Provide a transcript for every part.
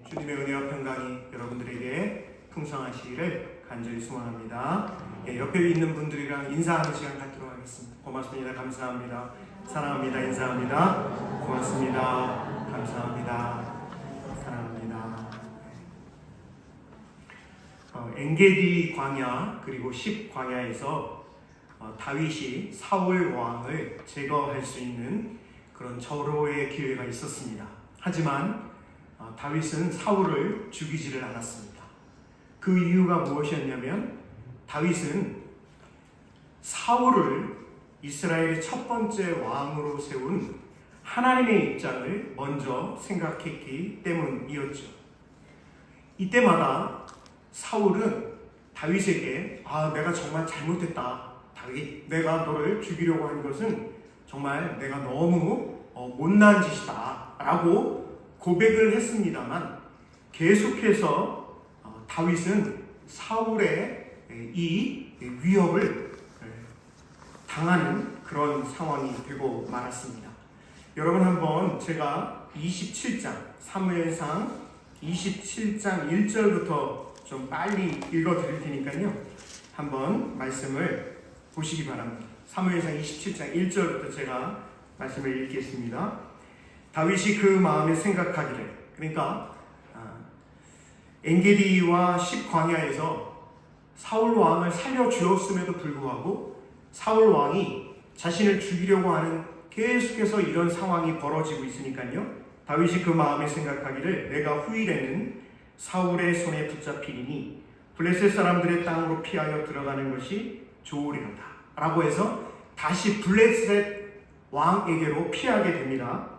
주님의 은혜와 평강이 여러분들에게 풍성하시기를 간절히 소원합니다. 옆에 있는 분들이랑 인사하는 시간 갖도록 하겠습니다. 고맙습니다. 감사합니다. 사랑합니다. 인사합니다. 고맙습니다. 감사합니다. 사랑합니다. 엔게디 광야 그리고 10 광야에서 다윗이 사울 왕을 제거할 수 있는 그런 절호의 기회가 있었습니다. 하지만 다윗은 사울을 죽이지를 않았습니다. 그 이유가 무엇이었냐면 다윗은 사울을 이스라엘의 첫 번째 왕으로 세운 하나님의 입장을 먼저 생각했기 때문이었죠. 이때마다 사울은 다윗에게 내가 정말 잘못했다. 다윗, 내가 너를 죽이려고 한 것은 정말 내가 너무 못난 짓이다 라고 고백을 했습니다만 계속해서 다윗은 사울의 이 위협을 당하는 그런 상황이 되고 말았습니다. 여러분 한번 제가 27장 사무엘상 27장 1절부터 좀 빨리 읽어 드릴 테니까요. 한번 말씀을 보시기 바랍니다. 사무엘상 27장 1절부터 제가 말씀을 읽겠습니다. 다윗이 그 마음에 생각하기를, 그러니까 엔게디와 10 광야에서 사울 왕을 살려주었음에도 불구하고 사울 왕이 자신을 죽이려고 하는 계속해서 이런 상황이 벌어지고 있으니까요. 다윗이 그 마음에 생각하기를 내가 후일에는 사울의 손에 붙잡히리니 블레셋 사람들의 땅으로 피하여 들어가는 것이 좋으리로다 라고 해서 다시 블레셋 왕에게로 피하게 됩니다.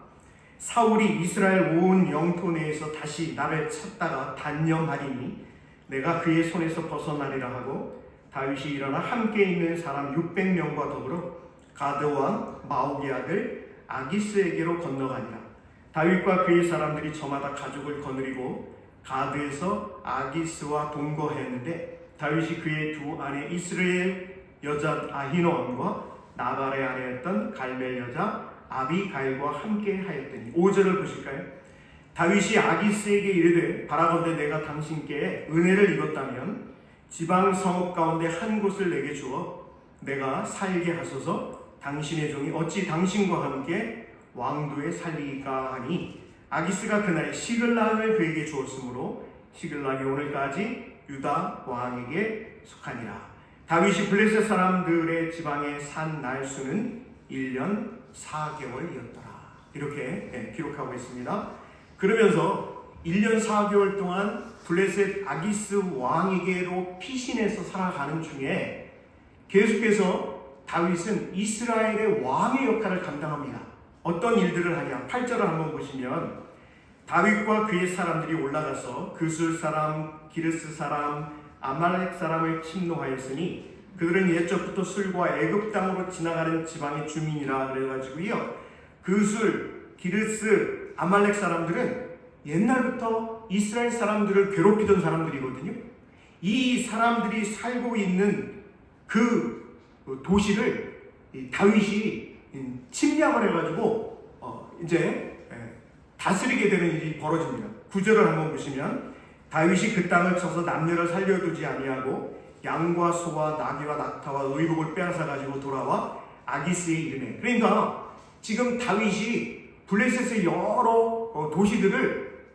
사울이 이스라엘 온 영토 내에서 다시 나를 찾다가 단념하리니 내가 그의 손에서 벗어나리라 하고 다윗이 일어나 함께 있는 사람 600명과 더불어 가드 왕 마옥의 아들 아기스에게로 건너가니라. 다윗과 그의 사람들이 저마다 가죽을 거느리고 가드에서 아기스와 동거했는데 다윗이 그의 두 아내 이스라엘 여자 아히노암과 나발의 아내였던 갈멜 여자 아비가일과 함께 하였더니 5절을 보실까요? 다윗이 아기스에게 이르되 바라건대 내가 당신께 은혜를 입었다면 지방 성읍 가운데 한 곳을 내게 주어 내가 살게 하소서. 당신의 종이 어찌 당신과 함께 왕도에 살리까 하니 아기스가 그날에 시글락을 그에게 주었으므로 시글락이 오늘까지 유다 왕에게 속하니라. 다윗이 블레셋 사람들의 지방에 산 날수는 1년 4개월이었더라. 이렇게 기록하고 있습니다. 그러면서 1년 4개월 동안 블레셋 아기스 왕에게로 피신해서 살아가는 중에 계속해서 다윗은 이스라엘의 왕의 역할을 감당합니다. 어떤 일들을 하냐? 8절을 한번 보시면 다윗과 그의 사람들이 올라가서 그술 사람, 기르스 사람, 아말렉 사람을 침노하였으니 그들은 옛적부터 술과 애굽 땅으로 지나가는 지방의 주민이라 그래가지고요. 그술, 기르스, 아말렉 사람들은 옛날부터 이스라엘 사람들을 괴롭히던 사람들이거든요. 이 사람들이 살고 있는 그 도시를 다윗이 침략을 해가지고 이제 다스리게 되는 일이 벌어집니다. 9절을 한번 보시면 다윗이 그 땅을 쳐서 남녀를 살려두지 아니하고 양과 소와 나귀와 낙타와 의복을 빼앗아 가지고 돌아와 아기스에 이르매. 그러니까 지금 다윗이 블레셋의 여러 도시들을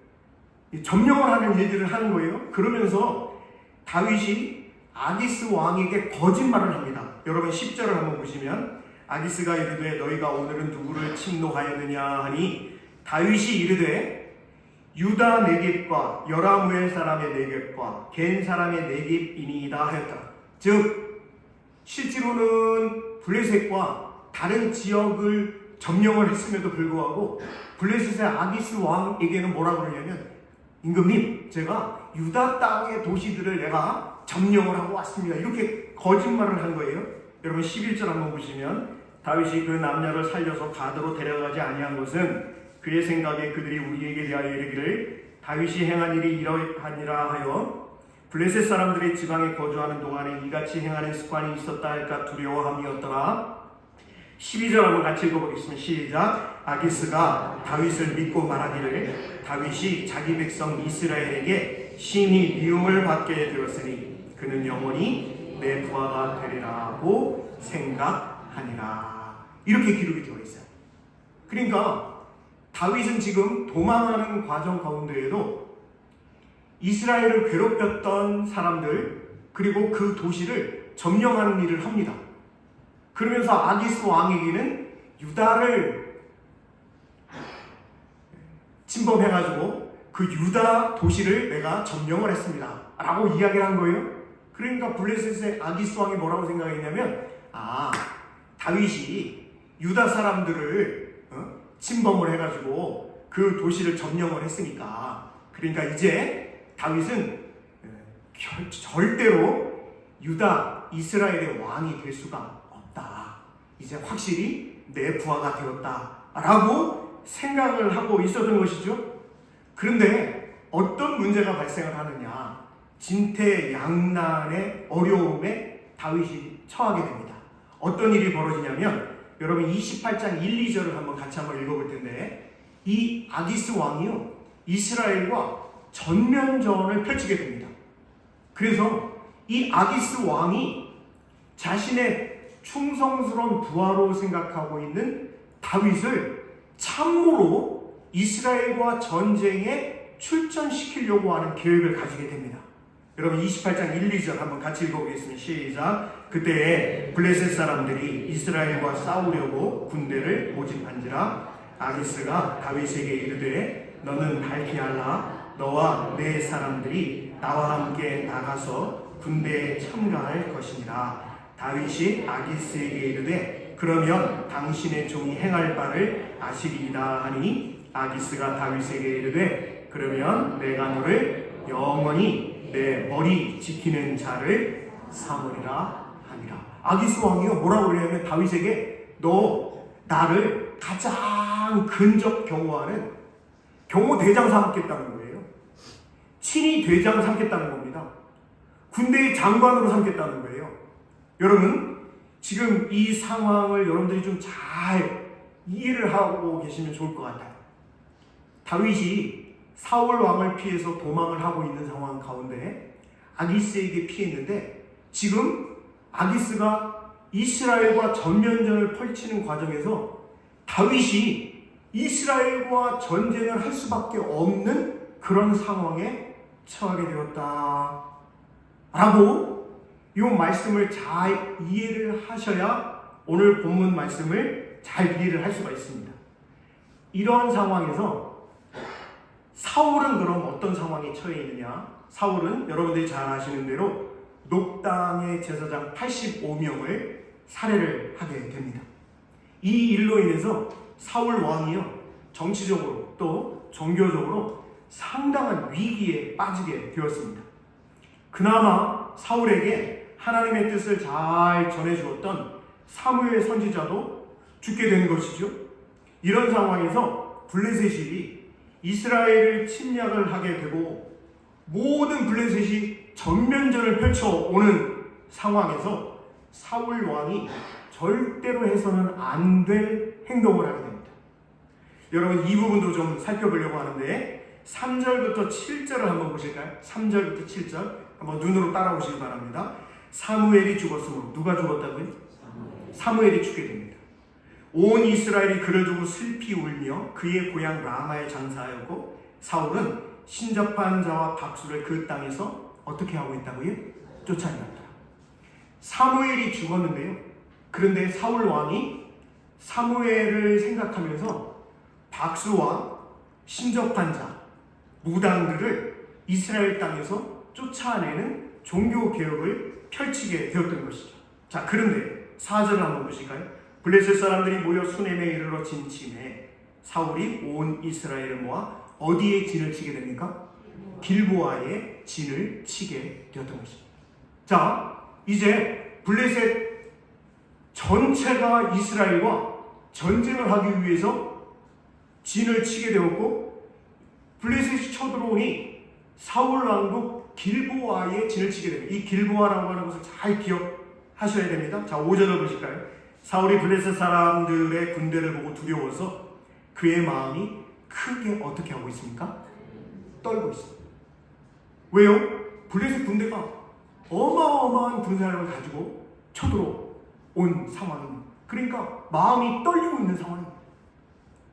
점령을 하는 일들을 하는 거예요. 그러면서 다윗이 아기스 왕에게 거짓말을 합니다. 여러분 10절을 한번 보시면 아기스가 이르되 너희가 오늘은 누구를 침노하였느냐 하니 다윗이 이르되 유다 네겝과 여라무엘 사람의 네겝과 겐 사람의 네겝이니이다 하였다. 즉 실제로는 블레셋과 다른 지역을 점령을 했음에도 불구하고 블레셋의 아기스 왕에게는 뭐라고 그러냐면 임금님 제가 유다 땅의 도시들을 내가 점령을 하고 왔습니다. 이렇게 거짓말을 한 거예요. 여러분 11절 한번 보시면 다윗이 그 남녀를 살려서 가드로 데려가지 아니한 것은 그의 생각에 그들이 우리에게 대하여 이르기를 다윗이 행한 일이 이러하니라 하여 블레셋 사람들의 지방에 거주하는 동안에 이같이 행하는 습관이 있었다 할까 두려워함이었더라. 12절 한번 같이 읽어보겠습니다. 시작. 아기스가 다윗을 믿고 말하기를 다윗이 자기 백성 이스라엘에게 심히 미움을 받게 되었으니 그는 영원히 내 부하가 되리라고 생각하니라. 이렇게 기록이 되어 있어요. 그러니까 다윗은 지금 도망하는 과정 가운데에도 이스라엘을 괴롭혔던 사람들 그리고 그 도시를 점령하는 일을 합니다. 그러면서 아기스 왕에게는 유다를 침범해가지고 그 유다 도시를 내가 점령을 했습니다 라고 이야기를 한 거예요. 그러니까 블레셋의 아기스 왕이 뭐라고 생각했냐면 다윗이 유다 사람들을 침범을 해가지고 그 도시를 점령을 했으니까 그러니까 이제 다윗은 절대로 유다 이스라엘의 왕이 될 수가 없다. 이제 확실히 내 부하가 되었다라고 생각을 하고 있었던 것이죠. 그런데 어떤 문제가 발생을 하느냐, 진퇴양난의 어려움에 다윗이 처하게 됩니다. 어떤 일이 벌어지냐면 여러분 28장 1, 2절을 같이 한번 읽어볼 텐데 이 아기스 왕이요 이스라엘과 전면전을 펼치게 됩니다. 그래서 이 아기스 왕이 자신의 충성스러운 부하로 생각하고 있는 다윗을 참으로 이스라엘과 전쟁에 출전시키려고 하는 계획을 가지게 됩니다. 여러분 28장 1, 2절 한번 같이 읽어보겠습니다. 시작. 그때 블레셋 사람들이 이스라엘과 싸우려고 군대를 모집한지라 아기스가 다윗에게 이르되 너는 발피하라. 너와 내 사람들이 나와 함께 나가서 군대에 참가할 것이니라. 다윗이 아기스에게 이르되 그러면 당신의 종이 행할 바를 아시리이다 하니 아기스가 다윗에게 이르되 그러면 내가 너를 영원히 내 머리 지키는 자를 삼으리라 하니라. 아기스 왕이요 뭐라고 그러냐면 다윗에게 너 나를 가장 근접 경호하는 경호대장 삼겠다는 거예요. 친위 대장 삼겠다는 겁니다. 군대의 장관으로 삼겠다는 거예요. 여러분 지금 이 상황을 여러분들이 좀 잘 이해를 하고 계시면 좋을 것 같아요. 다윗이 사울 왕을 피해서 도망을 하고 있는 상황 가운데 아기스에게 피했는데 지금 아기스가 이스라엘과 전면전을 펼치는 과정에서 다윗이 이스라엘과 전쟁을 할 수밖에 없는 그런 상황에 처하게 되었다 라고 이 말씀을 잘 이해를 하셔야 오늘 본문 말씀을 잘 이해를 할 수가 있습니다. 이런 상황에서 사울은 그럼 어떤 상황에 처해 있느냐? 사울은 여러분들이 잘 아시는 대로 녹당의 제사장 85명을 살해를 하게 됩니다. 이 일로 인해서 사울 왕이요 정치적으로 또 종교적으로 상당한 위기에 빠지게 되었습니다. 그나마 사울에게 하나님의 뜻을 잘 전해주었던 사무엘 선지자도 죽게 된 것이죠. 이런 상황에서 블레셋이 이스라엘을 침략을 하게 되고 모든 블레셋이 전면전을 펼쳐오는 상황에서 사울 왕이 절대로 해서는 안 될 행동을 하게 됩니다. 여러분 이 부분도 좀 살펴보려고 하는데 3절부터 7절을 한번 보실까요? 3절부터 7절 한번 눈으로 따라오시기 바랍니다. 사무엘이 죽었으므로 누가 죽었다고요? 사무엘이 죽게 됩니다. 온 이스라엘이 그를 두고 슬피 울며 그의 고향 라마에 장사하였고 사울은 신접한 자와 박수를 그 땅에서 어떻게 하고 있다고요? 쫓아내었다. 사무엘이 죽었는데요. 그런데 사울 왕이 사무엘을 생각하면서 박수와 신접한 자, 무당들을 이스라엘 땅에서 쫓아내는 종교개혁을 펼치게 되었던 것이죠. 자, 그런데 4절을 한번 보실까요? 블레셋 사람들이 모여 수넴에 이르러 진침해 사울이 온 이스라엘을 모아 어디에 진을 치게 됩니까? 길보아에 진을 치게 되었던 것입니다. 자, 이제 블레셋 전체가 이스라엘과 전쟁을 하기 위해서 진을 치게 되었고 블레셋이 쳐들어오니 사울 왕도 길보아에 진을 치게 됩니다. 이 길보아라고 하는 것을 잘 기억하셔야 됩니다. 자, 5절을 보실까요? 사울이 블레셋 사람들의 군대를 보고 두려워서 그의 마음이 크게 어떻게 하고 있습니까? 떨고 있습니다. 왜요? 블레셋 군대가 어마어마한 군사력을 가지고 쳐들어온 상황입니다. 그러니까 마음이 떨리고 있는 상황입니다.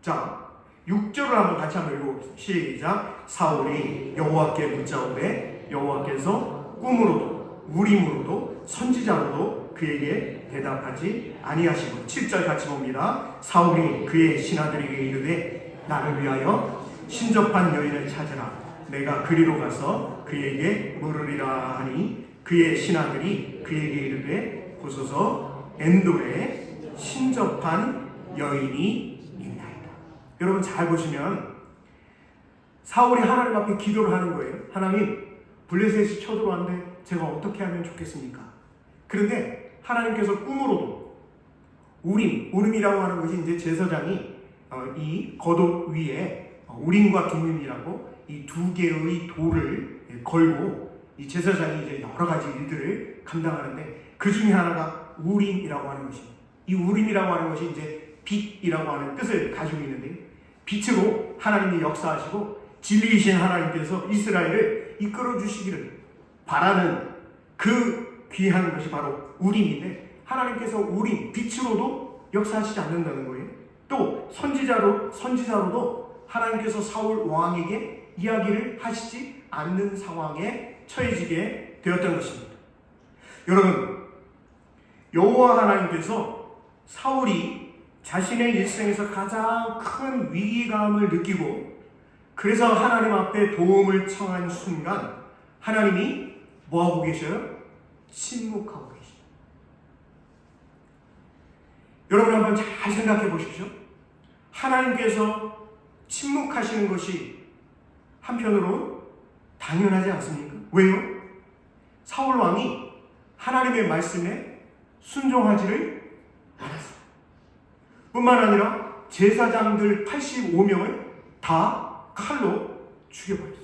자, 6절을 한번 같이 한번 읽어보겠습니다. 시작. 사울이 여호와께 묻자오되 여호와께서 꿈으로도 우림으로도 선지자로도 그에게 대답하지 아니하시고 7절 같이 봅니다. 사울이 그의 신하들에게 이르되 나를 위하여 신접한 여인을 찾으라. 내가 그리로 가서 그에게 물으리라 하니 그의 신하들이 그에게 이르되 보소서 엔돌에 신접한 여인이 있나이다. 여러분 잘 보시면 사울이 하나님 앞에 기도를 하는 거예요. 하나님, 블레셋이 쳐들어왔는데 제가 어떻게 하면 좋겠습니까? 그런데 하나님께서 꿈으로도 우림이라고 하는 것이 이제 제사장이 이 겉옷 위에 우림과 둠밈이라고 이 두 개의 돌을 걸고 이 제사장이 이제 여러 가지 일들을 감당하는데 그 중에 하나가 우림이라고 하는 것입니다. 이 우림이라고 하는 것이 이제 빛이라고 하는 뜻을 가지고 있는데 빛으로 하나님이 역사하시고 진리이신 하나님께서 이스라엘을 이끌어 주시기를 바라는 그 귀한 것이 바로 우림인데 하나님께서 우림, 빛으로도 역사하시지 않는다는 거예요. 또 선지자로도 하나님께서 사울 왕에게 이야기를 하시지 않는 상황에 처해지게 되었던 것입니다. 여러분, 여호와 하나님께서 사울이 자신의 일생에서 가장 큰 위기감을 느끼고 그래서 하나님 앞에 도움을 청한 순간 하나님이 뭐하고 계셔요? 침묵하고 계십니다. 여러분 한번 잘 생각해 보십시오. 하나님께서 침묵하시는 것이 한편으로 당연하지 않습니까? 왜요? 사울 왕이 하나님의 말씀에 순종하지를 않았어요. 뿐만 아니라 제사장들 85명을 다 칼로 죽여버렸어요.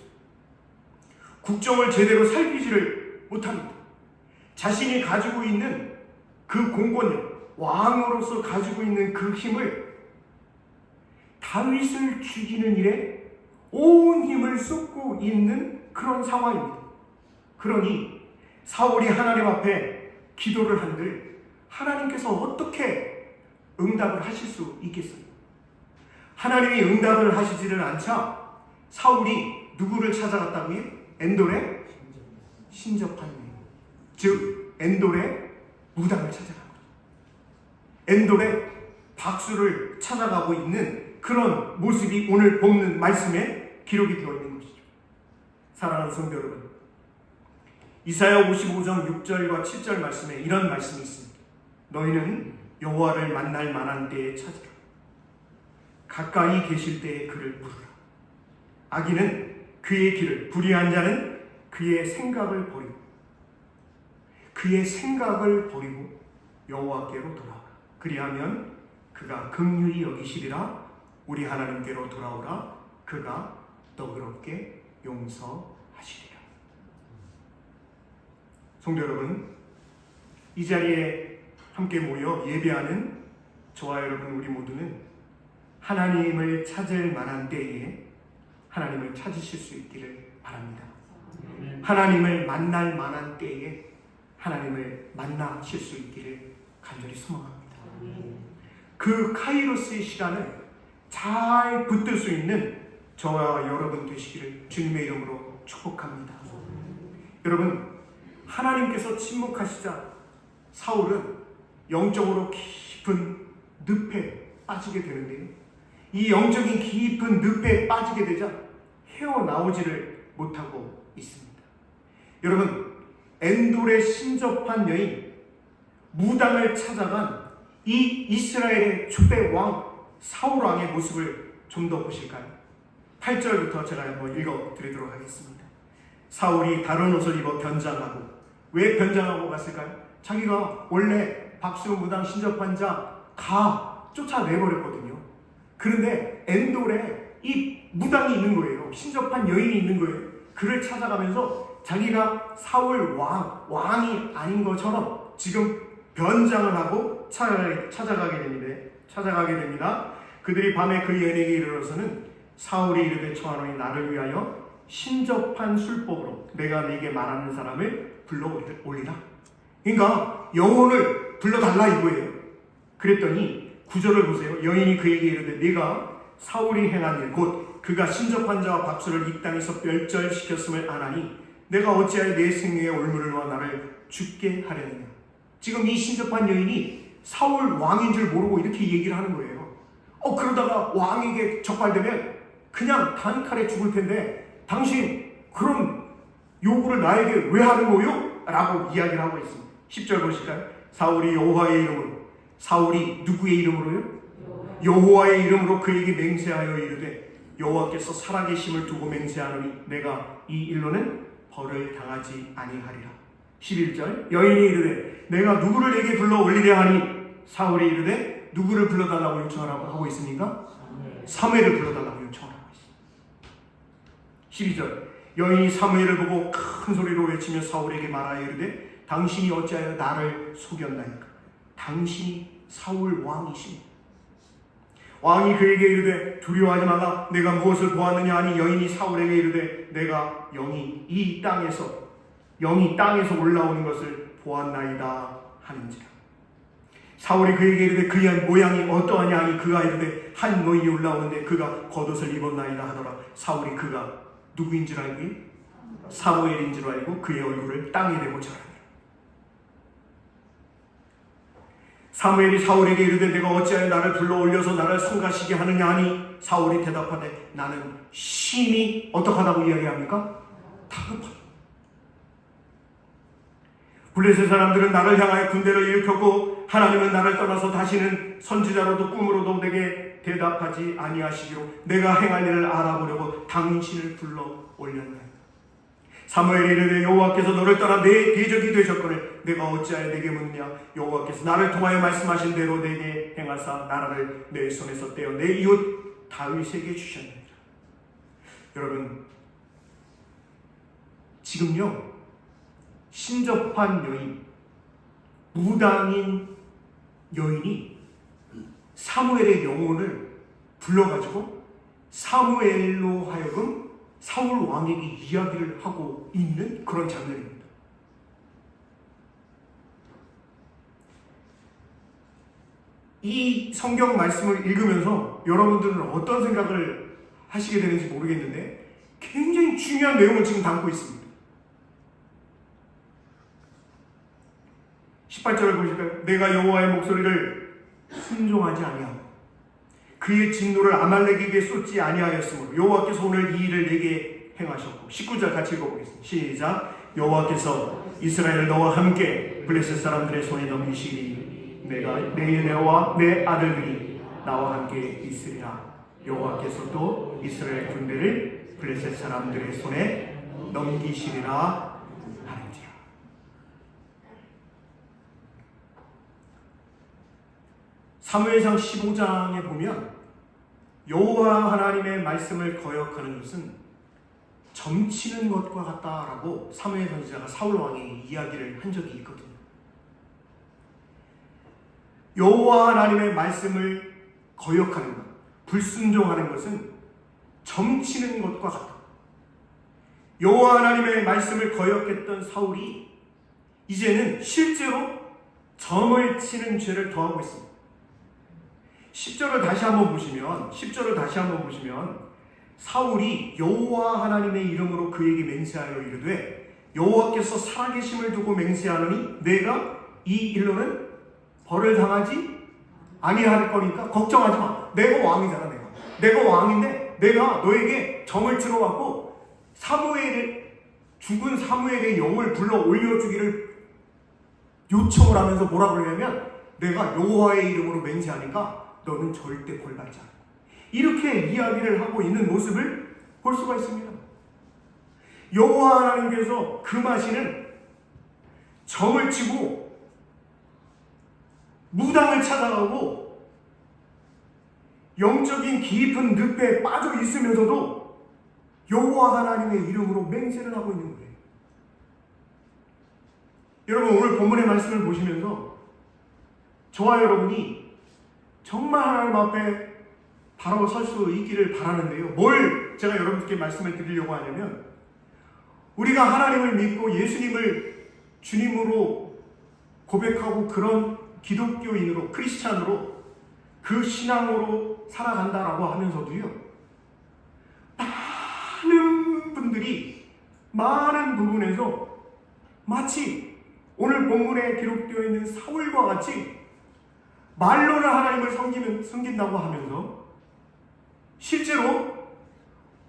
국정을 제대로 살피지를 못합니다. 자신이 가지고 있는 그 공권력, 왕으로서 가지고 있는 그 힘을 다윗을 죽이는 일에 온 힘을 쏟고 있는 그런 상황입니다. 그러니 사울이 하나님 앞에 기도를 한들 하나님께서 어떻게 응답을 하실 수 있겠어요? 하나님이 응답을 하시지를 않자 사울이 누구를 찾아갔다고요? 엔돌의 신접한 여인, 즉 엔돌의 무당을 찾아간 거죠. 엔돌의 박수를 찾아가고 있는 그런 모습이 오늘 본문 말씀에 기록이 되어 있는 것이죠. 사랑하는 성도 여러분, 이사야 55장 6절과 7절 말씀에 이런 말씀이 있습니다. 너희는 여호와를 만날 만한 때에 찾으라. 가까이 계실 때에 그를 부르라. 악인은 그의 길을, 불의한 자는 그의 생각을 버리고 여호와께로 돌아오라. 그리하면 그가 긍휼히 여기시리라. 우리 하나님께로 돌아오라. 그가 너그럽게 용서하시리라. 성도 여러분, 이 자리에 함께 모여 예배하는 저와 여러분 우리 모두는 하나님을 찾을 만한 때에 하나님을 찾으실 수 있기를 바랍니다. 하나님을 만날 만한 때에 하나님을 만나실 수 있기를 간절히 소망합니다. 그 카이로스의 시간을 잘 붙들 수 있는 저와 여러분 되시기를 주님의 이름으로 축복합니다. 여러분, 하나님께서 침묵하시자 사울은 영적으로 깊은 늪에 빠지게 되는데요. 이 영적인 깊은 늪에 빠지게 되자 헤어나오지를 못하고 있습니다. 여러분, 엔돌에 신접한 여인, 무당을 찾아간 이 이스라엘의 초대 왕 사울 왕의 모습을 좀 더 보실까요? 8절부터 제가 한번 읽어드리도록 하겠습니다. 사울이 다른 옷을 입어 변장하고, 왜 변장하고 갔을까요? 자기가 원래 박수 무당 신접한 자 다 쫓아내버렸거든요. 그런데 엔돌에 이 무당이 있는 거예요. 신접한 여인이 있는 거예요. 그를 찾아가면서 자기가 사울 왕이 아닌 것처럼 지금 변장을 하고 찾아가게 됩니다. 그들이 밤에 그 여인에게 이르러서는 사울이 이르되 청하노니 나를 위하여 신접한 술법으로 내가 네게 말하는 사람을 불러 올리라. 그러니까 영혼을 불러달라 이거예요. 그랬더니 9절을 보세요. 여인이 그에게 이르되 네가 사울이 행한 일 곧 그가 신접한 자와 박수를 이 땅에서 멸절시켰음을 아나니 내가 어찌하여 내 생명의 올무를 놓아 나를 죽게 하려느냐. 지금 이 신접한 여인이 사울 왕인 줄 모르고 이렇게 얘기를 하는 거예요. 그러다가 왕에게 적발되면 그냥 단칼에 죽을 텐데 당신 그런 요구를 나에게 왜 하는 거요? 라고 이야기를 하고 있습니다. 10절 보실까요? 사울이 여호와의 이름으로, 사울이 누구의 이름으로요? 여호와의 이름으로 그에게 맹세하여 이르되 여호와께서 살아계심을 두고 맹세하노니 내가 이 일로는 벌을 당하지 아니하리라. 11절 여인이 이르되 내가 누구를 내게 불러 올리려 하니 사울이 이르되 누구를 불러달라고 요청하라고 하고 있습니까? 사무엘을 불러달라고 요청하라고 있습니다. 12절 여인이 사무엘을 보고 큰 소리로 외치며 사울에게 말하여 이르되 당신이 어찌하여 나를 속였나이까. 당신이 사울 왕이십니다. 왕이 그에게 이르되 두려워하지 말라. 내가 무엇을 보았느냐 하니 여인이 사울에게 이르되 내가 영이 땅에서 올라오는 것을 보았나이다 하는지라. 사울이 그에게 이르되 그의 모양이 어떠하냐 하니 그가 이르되 한 노인이 올라오는데 그가 겉옷을 입었나이다 하더라. 사울이 그가 누구인 줄 알고 사무엘인 줄 알고 그의 얼굴을 땅에 대고 절하니라. 사무엘이 사울에게 이르되 내가 어찌하여 나를 불러 올려서 나를 성가시게 하느냐 하니 사울이 대답하되 나는 심히 어떡하다고 이야기합니까? 다급하다. 블레셋 사람들은 나를 향하여 군대를 일으켰고 하나님은 나를 떠나서 다시는 선지자로도 꿈으로도 내게 대답하지 아니하시기로 내가 행할 일을 알아보려고 당신을 불러 올렸나이다. 사무엘이 이르되 여호와께서 너를 떠나 내 대적이 되셨거늘 내가 어찌하여 내게 묻냐. 여호와께서 나를 통하여 말씀하신 대로 내게 행하사 나라를 내 손에서 떼어 내 이웃 다윗에게 주셨느니라. 여러분 지금요 신접한 여인 무당인 여인이 사무엘의 영혼을 불러가지고 사무엘로 하여금 사울 왕에게 이야기를 하고 있는 그런 장면입니다. 이 성경 말씀을 읽으면서 여러분들은 어떤 생각을 하시게 되는지 모르겠는데 굉장히 중요한 내용을 지금 담고 있습니다. 18절을 보실까요? 내가 여호와의 목소리를 순종하지 아니하고 그의 진노를 아말렉에게 쏟지 아니하였으므로 여호와께서 오늘 이 일을 내게 행하셨고 19절 같이 읽어보겠습니다. 시작. 여호와께서 이스라엘을 너와 함께 블레셋 사람들의 손에 넘기시니 내가 내 은혜와 내 아들들이 나와 함께 있으리라. 여호와께서 또 이스라엘 군대를 블레셋 사람들의 손에 넘기시리라 하는지라. 사무엘상 15장에 보면 여호와 하나님의 말씀을 거역하는 것은 점치는 것과 같다라고 사무엘 선지자가 사울 왕에게 이야기를 한 적이 있거든요. 여호와 하나님의 말씀을 거역하는 것, 불순종하는 것은 점치는 것과 같다. 여호와 하나님의 말씀을 거역했던 사울이 이제는 실제로 점을 치는 죄를 더하고 있습니다. 10절을 다시 한번 보시면 사울이 여호와 하나님의 이름으로 그에게 맹세하여 이르되 여호와께서 살아계심을 두고 맹세하노니 내가 이 일로는 벌을 당하지 아니할 거니까 걱정하지 마. 내가 왕이잖아. 내가 왕인데 내가 너에게 점을 치러 왔고 죽은 사무엘의 영을 불러 올려주기를 요청을 하면서 뭐라 그러냐면 내가 여호와의 이름으로 맹세하니까 너는 절대 벌 받지 않아. 이렇게 이야기를 하고 있는 모습을 볼 수가 있습니다. 여호와 하나님께서 금하시는 점을 치고 무당을 찾아가고 영적인 깊은 늪에 빠져 있으면서도 여호와 하나님의 이름으로 맹세를 하고 있는 거예요. 여러분 오늘 본문의 말씀을 보시면서 저와 여러분이 정말 하나님 앞에 바로 설 수 있기를 바라는데요. 뭘 제가 여러분께 말씀을 드리려고 하냐면, 우리가 하나님을 믿고 예수님을 주님으로 고백하고 그런 기독교인으로, 크리스찬으로 그 신앙으로 살아간다라고 하면서도요, 많은 분들이 많은 부분에서 마치 오늘 본문에 기록되어 있는 사울과 같이 말로는 하나님을 섬긴다고 하면서 실제로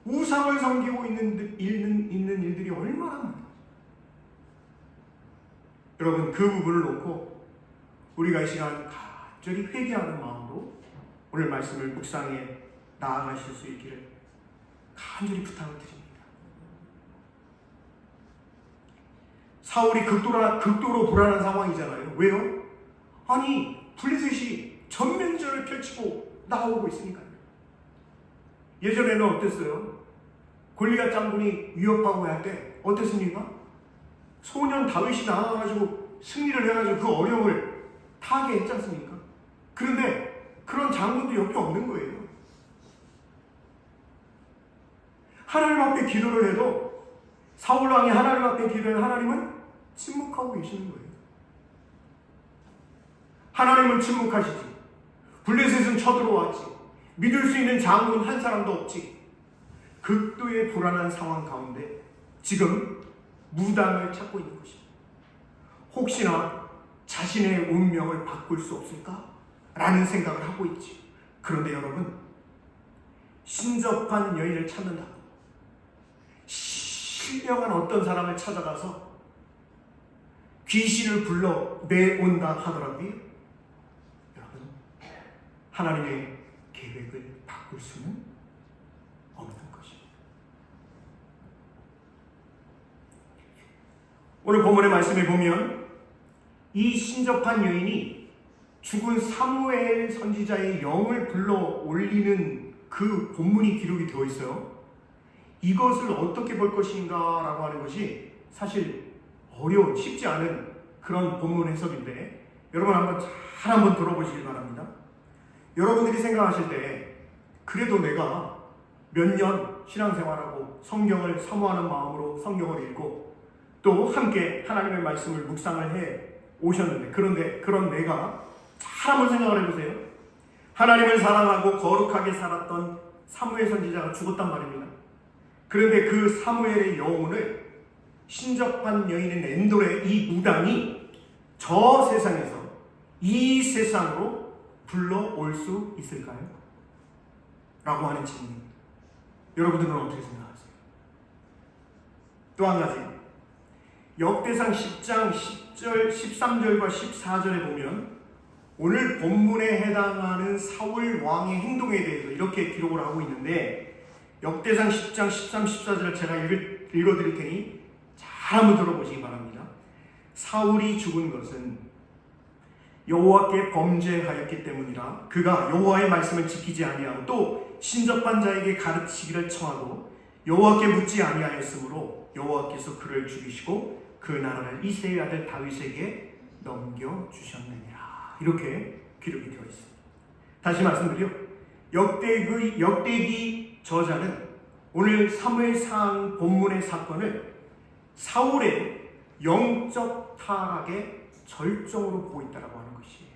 우상을 섬기고 있는 일들이 얼마나 많아요. 여러분, 그 부분을 놓고 우리가 이 시간 간절히 회개하는 마음으로 오늘 말씀을 묵상해 나아가실 수 있기를 간절히 부탁을 드립니다. 사울이 극도로 불안한 상황이잖아요. 왜요? 아니, 블레셋이 전면전을 펼치고 나오고 있으니까요. 예전에는 어땠어요? 골리앗 장군이 위협하고 할 때 어땠습니까? 소년 다윗이 나와가지고 승리를 해가지고 그 어려움을 타게 했지 않습니까? 그런데 그런 장군도 옆에 없는 거예요. 하나님 앞에 기도를 해도 사울 왕이 하나님 앞에 기도해 하나님은 침묵하고 계시는 거예요. 하나님은 침묵하시지. 블레셋은 쳐들어왔지. 믿을 수 있는 장군 한 사람도 없지. 극도의 불안한 상황 가운데 지금 무당을 찾고 있는 것입니다. 혹시나 자신의 운명을 바꿀 수 없을까? 라는 생각을 하고 있지. 그런데 여러분, 신접한 여인을 찾는다고 신령한 어떤 사람을 찾아가서 귀신을 불러 내온다 하더라도요, 여러분, 하나님의 계획을 바꿀 수는 없는 것입니다. 오늘 본문의 말씀에 보면 이 신접한 여인이 죽은 사무엘 선지자의 영을 불러 올리는 그 본문이 기록이 되어 있어요. 이것을 어떻게 볼 것인가 라고 하는 것이 사실 어려운, 쉽지 않은 그런 본문 해석인데, 여러분 한번 들어보시기 바랍니다. 여러분들이 생각하실 때 그래도 내가 몇 년 신앙생활하고 성경을 사모하는 마음으로 성경을 읽고 또 함께 하나님의 말씀을 묵상을 해 오셨는데, 그런데 그런 내가 잘 한번 생각을 해보세요. 하나님을 사랑하고 거룩하게 살았던 사무엘 선지자가 죽었단 말입니다. 그런데 그 사무엘의 영혼을 신접한 여인인 엔돌의 이 무당이 저 세상에서 이 세상으로 불러올 수 있을까요? 라고 하는 질문입니다. 여러분들은 어떻게 생각하세요? 또 한 가지, 역대상 10장 10절, 13절과 14절에 보면 오늘 본문에 해당하는 사울 왕의 행동에 대해서 이렇게 기록을 하고 있는데, 역대상 10장 13, 14절을 제가 읽어드릴 테니 잘 한번 들어보시기 바랍니다. 사울이 죽은 것은 여호와께 범죄하였기 때문이라. 그가 여호와의 말씀을 지키지 아니하고 또 신접한 자에게 가르치기를 청하고 여호와께 묻지 아니하였으므로 여호와께서 그를 죽이시고 그 나라를 이새의 아들 다윗에게 넘겨주셨느니라. 이렇게 기록이 되어 있습니다. 다시 말씀드려, 역대기 저자는 오늘 사무엘상 본문의 사건을 사울의 영적 타락의 절정으로 보고 있다고 하는 것이에요.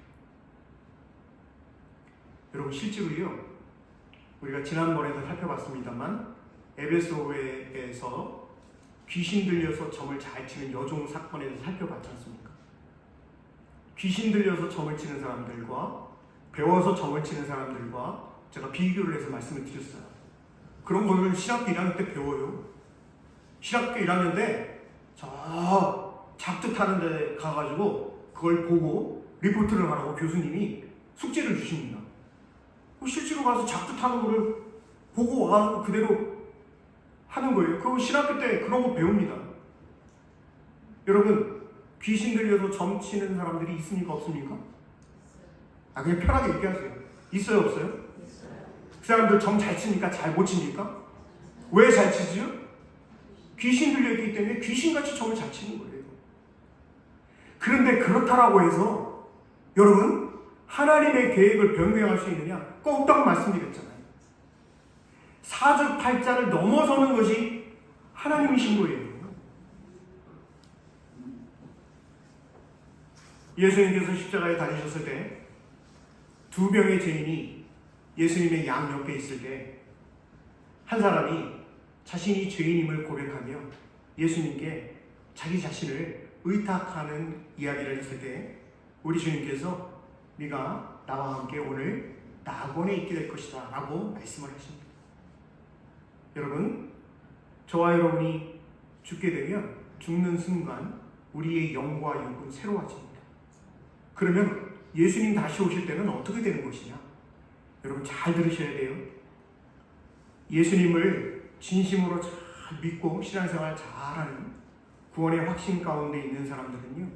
여러분, 실제로요, 우리가 지난번에도 살펴봤습니다만 에베소에서 귀신 들려서 점을 잘 치는 여종 사건에서 살펴봤지 않습니까? 귀신 들려서 점을 치는 사람들과 배워서 점을 치는 사람들과 제가 비교를 해서 말씀을 드렸어요. 그런 거를 신학교 1학년 때 배워요. 신학교 1학년 때 저 작두타는 데 가가지고 그걸 보고 리포트를 하라고 교수님이 숙제를 주십니다. 실제로 가서 작두타는 거를 보고 와서 그대로 하는 거예요. 그리고 신학교 때 그런 거 배웁니다. 여러분, 귀신 들려서 점 치는 사람들이 있습니까? 없습니까? 그냥 편하게 얘기하세요. 있어요? 없어요? 있어요. 그 사람들 점 잘 치니까 잘 못 칩니까? 왜 잘 치지요? 귀신 들려있기 때문에 귀신같이 점을 잘 치는 거예요. 그런데 그렇다라고 해서 여러분, 하나님의 계획을 변경할 수 있느냐? 꼭 말씀드렸잖아요. 사주팔자를 넘어서는 것이 하나님이신 거예요. 예수님께서 십자가에 달리셨을 때 두 명의 죄인이 예수님의 양옆에 있을 때 한 사람이 자신이 죄인임을 고백하며 예수님께 자기 자신을 의탁하는 이야기를 했을 때 우리 주님께서 네가 나와 함께 오늘 낙원에 있게 될 것이다 라고 말씀을 하십니다. 여러분, 저와 여러분이 죽게 되면 죽는 순간 우리의 영과 육은 새로워집니다. 그러면 예수님 다시 오실 때는 어떻게 되는 것이냐? 여러분 잘 들으셔야 돼요. 예수님을 진심으로 잘 믿고 신앙생활 잘하는 구원의 확신 가운데 있는 사람들은요,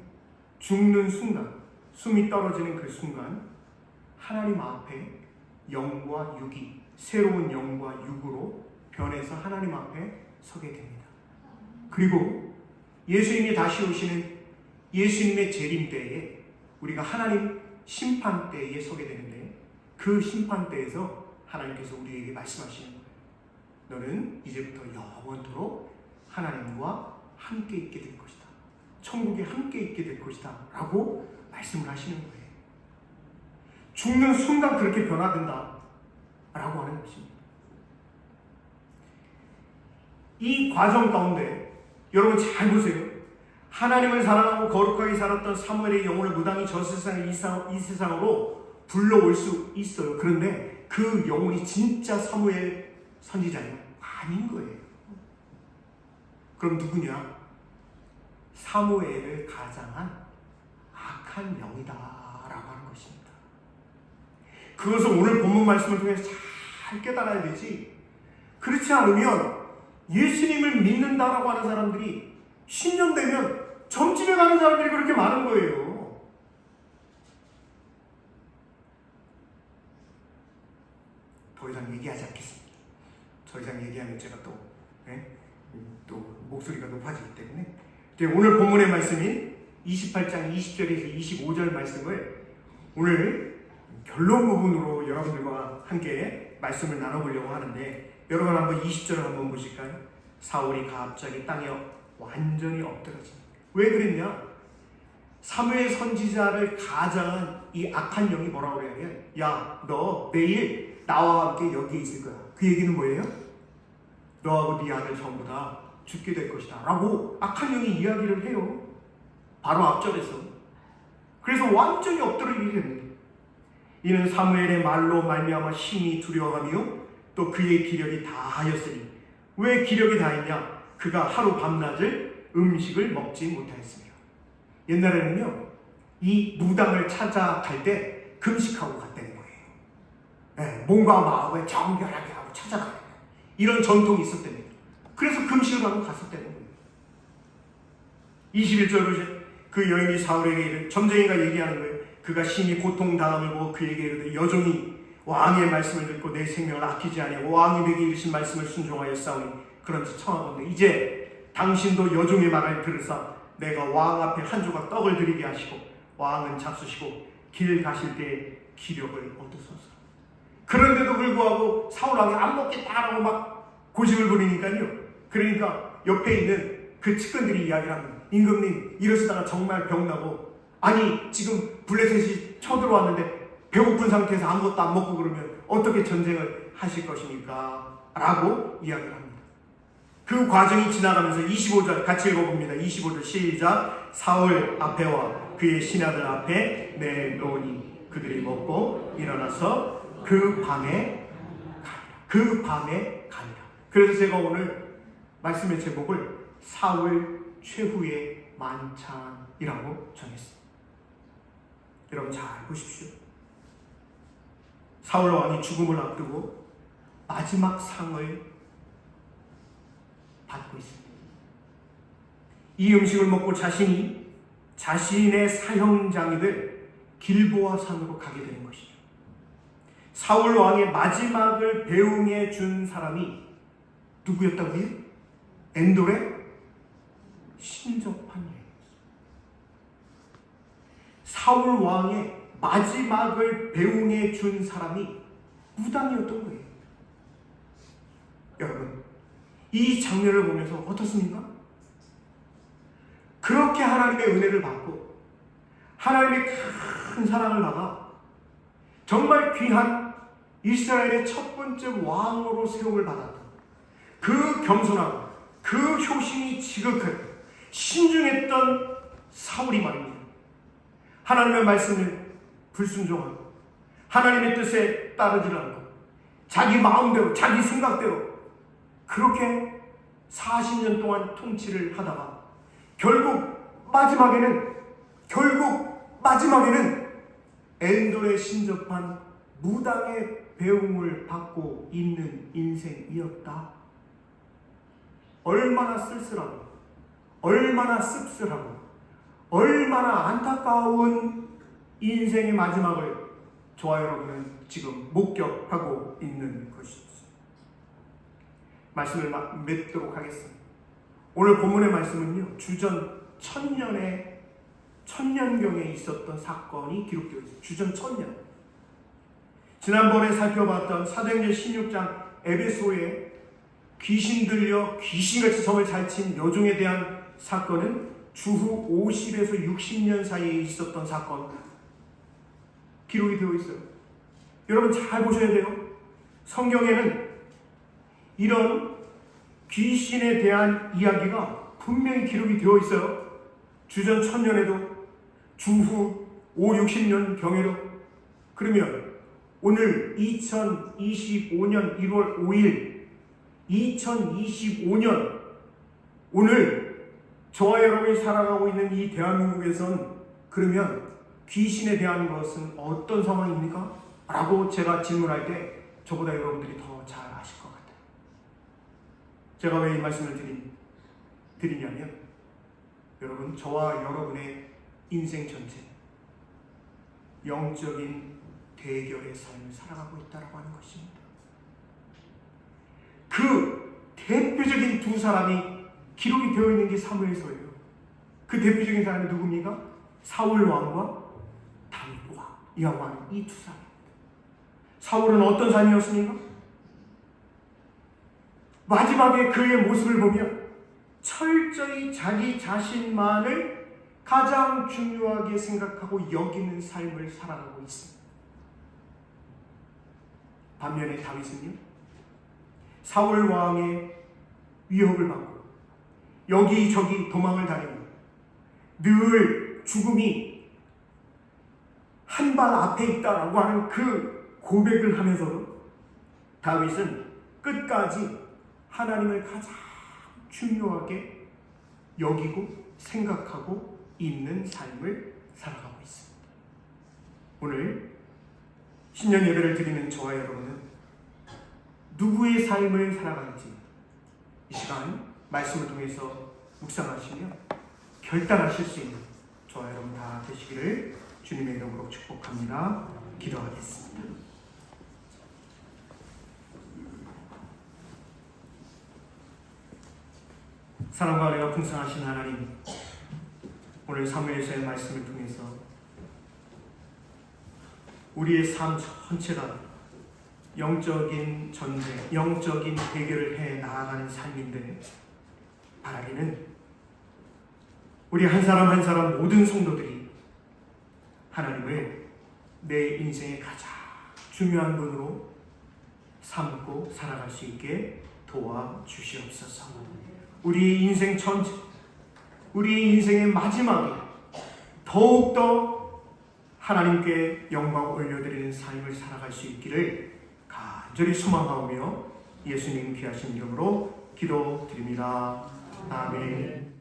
죽는 순간, 숨이 떨어지는 그 순간 하나님 앞에 영과 육이 새로운 영과 육으로 변해서 하나님 앞에 서게 됩니다. 그리고 예수님이 다시 오시는 예수님의 재림 때에 우리가 하나님 심판 때에 서게 되는데, 그 심판 때에서 하나님께서 우리에게 말씀하시는 거예요. 너는 이제부터 영원토록 하나님과 함께 있게 될 것이다. 천국에 함께 있게 될 것이다 라고 말씀을 하시는 거예요. 죽는 순간 그렇게 변화된다 라고 하는 것입니다. 이 과정 가운데 여러분 잘 보세요. 하나님을 사랑하고 거룩하게 살았던 사무엘의 영혼을 무당이 저 세상에 이 세상으로 불러올 수 있어요. 그런데 그 영혼이 진짜 사무엘 선지자는 아닌 거예요. 그럼 누구냐? 사무엘을 가장한 악한 영이다 라고 하는 것입니다. 그것을 오늘 본문 말씀을 통해서 잘 깨달아야 되지, 그렇지 않으면 예수님을 믿는다라고 하는 사람들이 10년 되면 점집에 가는 사람들이 그렇게 많은 거예요. 더 이상 얘기하지 않겠습니다. 더 이상 얘기하면 제가 또 목소리가 높아지기 때문에 오늘 본문의 말씀인 28장 20절에서 25절 말씀을 오늘 결론 부분으로 여러분들과 함께 말씀을 나눠보려고 하는데, 여러분 한번 20절을 한번 보실까요? 사울이 갑자기 땅에 완전히 엎드러집니다. 왜 그랬냐? 사무엘 선지자를 가장한 이 악한 영이 뭐라고 그러냐면, 야, 너 내일 나와 함께 여기에 있을 거야. 그 얘기는 뭐예요? 너하고 네 아들 전부 다 죽게 될 것이다 라고 악한 영이 이야기를 해요. 바로 앞절에서. 그래서 완전히 엎드러지게 됩니다. 이는 사무엘의 말로 말미암아 심히 두려워하며 또 그의 기력이 다하였으니, 왜 기력이 다했냐? 그가 하루 밤낮을 음식을 먹지 못하였으며. 옛날에는요, 이 무당을 찾아갈 때 금식하고 갔다는 거예요. 네, 몸과 마음을 정결하게 하고 찾아가는 거예요. 이런 전통이 있었답니다. 그래서 금식을 하고 갔었다는 거예요. 21절로 그 여인이 사울에게 점쟁이가 얘기하는 거예요. 그가 심히 고통당함을 보고 그에게 이르되, 여종이 왕의 말씀을 듣고 내 생명을 아끼지 아니하고 왕이 내게 이르신 말씀을 순종하였사오니 그런지 청하건대 이제 당신도 여종의 말을 들으사 내가 왕 앞에 한 조각 떡을 드리게 하시고 왕은 잡수시고 길 가실 때에 기력을 얻으소서. 그런데도 불구하고 사울 왕이 안 먹겠다라고 막 고집을 부리니까요. 그러니까 옆에 있는 그 측근들이 이야기를 합니다. 임금님, 이러시다가 정말 병나고, 아니 지금 블레셋이 쳐들어왔는데 배고픈 상태에서 아무것도 안 먹고 그러면 어떻게 전쟁을 하실 것입니까? 라고 이야기를 합니다. 그 과정이 지나가면서 25절 같이 읽어봅니다. 25절 시작. 사울 앞에와 그의 신하들 앞에 내놓으니 그들이 먹고 일어나서 그 밤에 가니라. 그래서 제가 오늘 말씀의 제목을 사울 최후의 만찬이라고 정했습니다. 여러분 잘 보십시오. 사울 왕이 죽음을 앞두고 마지막 상을 받고 있습니다. 이 음식을 먹고 자신이 자신의 사형장이 될 길보아 산으로 가게 되는 것이죠. 사울 왕의 마지막을 배웅해 준 사람이 누구였다고요? 엔돌의 신접한 여인. 사울 왕의 마지막을 배웅해 준 사람이 무당이었던 거예요. 여러분, 이 장면을 보면서 어떻습니까? 그렇게 하나님의 은혜를 받고 하나님의 큰 사랑을 받아 정말 귀한 이스라엘의 첫 번째 왕으로 세움을 받았다. 그 겸손하고 그 효심이 지극하고 신중했던 사울이 말입니다. 하나님의 말씀을 불순종하고 하나님의 뜻에 따르지 않고 자기 마음대로 자기 생각대로 그렇게 40년 동안 통치를 하다가 결국 마지막에는 엔돌에 신접한 무당의 배웅을 받고 있는 인생이었다. 얼마나 쓸쓸하고 얼마나 씁쓸하고 얼마나 안타까운 인생의 마지막을 저와 여러분은 지금 목격하고 있는 것이죠. 말씀을 맺도록 하겠습니다. 오늘 본문의 말씀은요, 주전 1000년경에 있었던 사건이 기록되어 있습니다. 주전 1000년. 지난번에 살펴봤던 사도행전 16장 에베소에 귀신 들려 귀신같이 점을 잘 친 여종에 대한 사건은 주후 50에서 60년 사이에 있었던 사건 기록이 되어 있어요. 여러분 잘 보셔야 돼요. 성경에는 이런 귀신에 대한 이야기가 분명히 기록이 되어 있어요. 주전 1000년에도 주후 5, 60년 경에도. 그러면 오늘 2025년 1월 5일 2025년 오늘 저와 여러분이 살아가고 있는 이 대한민국에선 그러면 귀신에 대한 것은 어떤 상황입니까? 라고 제가 질문할 때 저보다 여러분들이 더 잘 아실 것 같아요. 제가 왜 이 말씀을 드리냐면 여러분, 저와 여러분의 인생 전체 영적인 대결의 삶을 살아가고 있다고 하는 것입니다. 그 대표적인 두 사람이 기록이 되어 있는 게 사무엘서예요. 그 대표적인 사람이 누굽니까? 사울 왕과 다윗 왕, 여호와 이 두 사람입니다. 사울은 어떤 삶이었습니까? 마지막에 그의 모습을 보면 철저히 자기 자신만을 가장 중요하게 생각하고 여기는 삶을 살아가고 있습니다. 반면에 다윗은요, 사울 왕의 위협을 받고 여기저기 도망을 다니고 늘 죽음이 한 발 앞에 있다라고 하는 그 고백을 하면서도 다윗은 끝까지 하나님을 가장 중요하게 여기고 생각하고 있는 삶을 살아가고 있습니다. 오늘 신년 예배를 드리는 저와 여러분은 누구의 삶을 살아가는지 이 시간 말씀을 통해서 묵상하시며 결단하실 수 있는 저와 여러분 다 되시기를 주님의 이름으로 축복합니다. 기도하겠습니다. 사랑과 은혜가 풍성하신 하나님, 오늘 사무엘서의 말씀을 통해서 우리의 삶 전체가 영적인 전쟁, 영적인 대결을 해 나아가는 삶인데 바라기는 우리 한 사람 한 사람 모든 성도들이 하나님을 내 인생의 가장 중요한 분으로 삼고 살아갈 수 있게 도와주시옵소서. 우리 인생 전체, 우리 인생의 마지막에 더욱더 하나님께 영광 올려드리는 삶을 살아갈 수 있기를 간절히 소망하오며 예수님 귀하신 이름으로 기도드립니다. 아멘.